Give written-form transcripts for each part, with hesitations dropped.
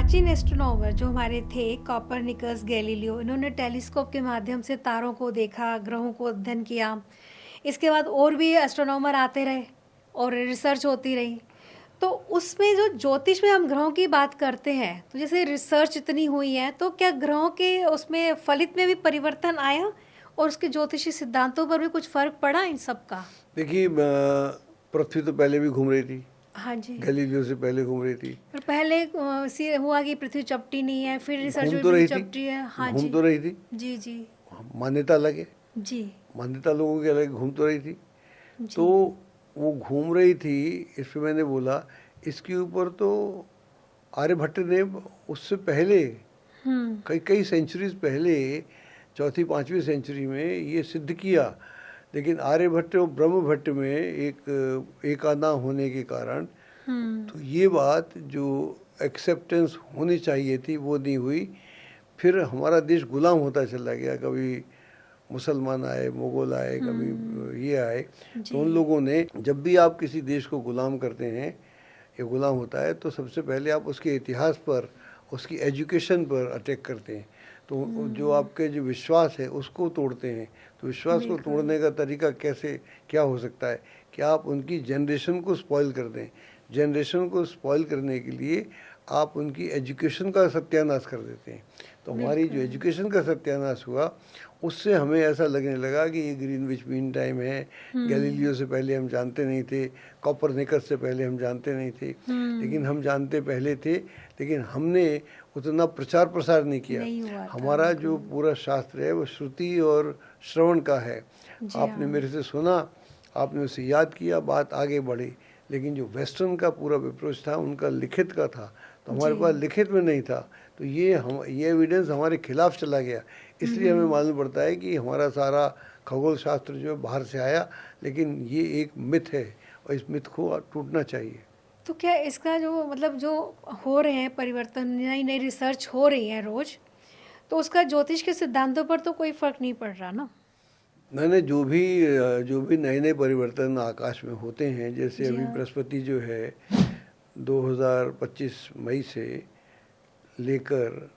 प्राचीन एस्ट्रोनॉमर जो हमारे थे कॉपरनिकस, गैलीलियो, इन्होंने टेलीस्कोप के माध्यम से तारों को देखा, ग्रहों को अध्ययन किया। इसके बाद और भी एस्ट्रोनॉमर आते रहे और रिसर्च होती रही। तो उसमें जो ज्योतिष में हम ग्रहों की बात करते हैं, तो जैसे रिसर्च इतनी हुई है, तो क्या ग्रहों के उसमें फलित में भी परिवर्तन आया और उसके ज्योतिषी सिद्धांतों पर भी कुछ फर्क पड़ा इन सब का? देखिए, पृथ्वी तो पहले भी घूम रही थी, हाँ जी। गैलीलियो से पहले घूम रही थी। पर पहले हुआ कि पृथ्वी चपटी नहीं है, फिर रिसर्च घूम में तो पृथ्वी रही थी, चपटी है। हाँ घूम जी। तो रही थी, जी जी मान्यता अलग है, जी मान्यता लोगों की अलग, घूम तो रही थी। जी। तो वो घूम रही थी, इसमें मैंने बोला इसके ऊपर तो आर्यभट्ट ने उससे पहले कई कई सेंचुरीज पहले, चौथी पांचवी सेंचुरी में ये सिद्ध किया। लेकिन आर्यभट्ट और ब्रह्मभट्ट में एक आना होने के कारण तो ये बात जो एक्सेप्टेंस होनी चाहिए थी वो नहीं हुई। फिर हमारा देश गुलाम होता चला गया, कभी मुसलमान आए, मुगल आए, कभी ये आए। तो उन लोगों ने, जब भी आप किसी देश को गुलाम करते हैं, ये गुलाम होता है, तो सबसे पहले आप उसके इतिहास पर, उसकी एजुकेशन पर अटैक करते हैं। तो जो आपके जो विश्वास है उसको तोड़ते हैं। तो विश्वास को तोड़ने का तरीका कैसे क्या हो सकता है कि आप उनकी जनरेशन को स्पॉइल कर दें। जनरेशन को स्पॉइल करने के लिए आप उनकी एजुकेशन का सत्यानाश कर देते हैं। तो हमारी जो एजुकेशन का सत्यानाश हुआ, उससे हमें ऐसा लगने लगा कि ये ग्रीनविच मीन टाइम है, गैलीलियो से पहले हम जानते नहीं थे, कॉपरनिकस से पहले हम जानते नहीं थे, लेकिन हम जानते पहले थे, लेकिन हमने उतना प्रचार प्रसार नहीं किया। हमारा जो पूरा शास्त्र है वो श्रुति और श्रवण का है। आपने मेरे से सुना, आपने उसे याद किया, बात आगे बढ़ी। लेकिन जो वेस्टर्न का पूरा अप्रोच था, उनका लिखित का था, तो हमारे पास लिखित में नहीं था। तो ये एविडेंस हमारे खिलाफ चला गया। इसलिए हमें मालूम पड़ता है कि हमारा सारा खगोल शास्त्र जो है बाहर से आया, लेकिन ये एक मिथ है और इस मिथ को टूटना चाहिए। तो क्या इसका जो मतलब जो हो रहे हैं परिवर्तन, नई नई रिसर्च हो रही है रोज, तो उसका ज्योतिष के सिद्धांतों पर तो कोई फर्क नहीं पड़ रहा ना? मैंने जो भी नए नए परिवर्तन आकाश में होते हैं, जैसे अभी बृहस्पति जो है 2025 मई से लेकर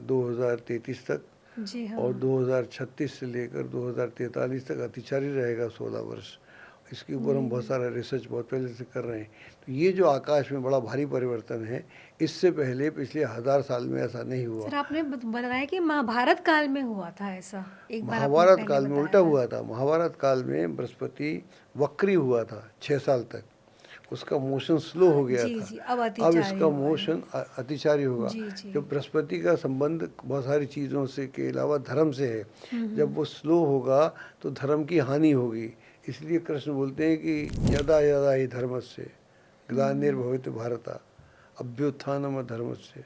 2033 तक, जी हाँ। और 2036 से लेकर 2043 तक अतिचारी रहेगा 16 वर्ष। इसके ऊपर हम बहुत सारा रिसर्च बहुत पहले से कर रहे हैं। तो ये जो आकाश में बड़ा भारी परिवर्तन है, इससे पहले पिछले 1000 साल में ऐसा नहीं हुआ। सर, आपने बताया कि महाभारत काल में हुआ था ऐसा, एक बार महाभारत काल में उल्टा हुआ था। महाभारत काल में बृहस्पति वक्री हुआ था 6 साल तक, उसका मोशन स्लो हो गया था। अब इसका मोशन अतिचारी होगा। जब बृहस्पति का संबंध बहुत सारी चीज़ों से के अलावा धर्म से है, जब वो स्लो होगा तो धर्म की हानि होगी। इसलिए कृष्ण बोलते हैं कि यदा यदा ही धर्मस्य ग्लानिर्भवति भारत अभ्युत्थानम धर्मस्य।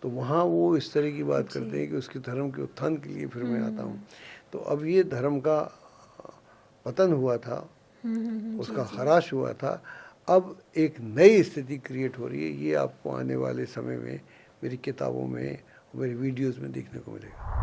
तो वहाँ वो इस तरह की बात करते हैं कि उसके धर्म के उत्थान के लिए फिर मैं आता हूँ। तो अब ये धर्म का पतन हुआ था, उसका ख़राश हुआ था। अब एक नई स्थिति क्रिएट हो रही है। ये आपको आने वाले समय में मेरी किताबों में, मेरी वीडियोस में देखने को मिलेगा।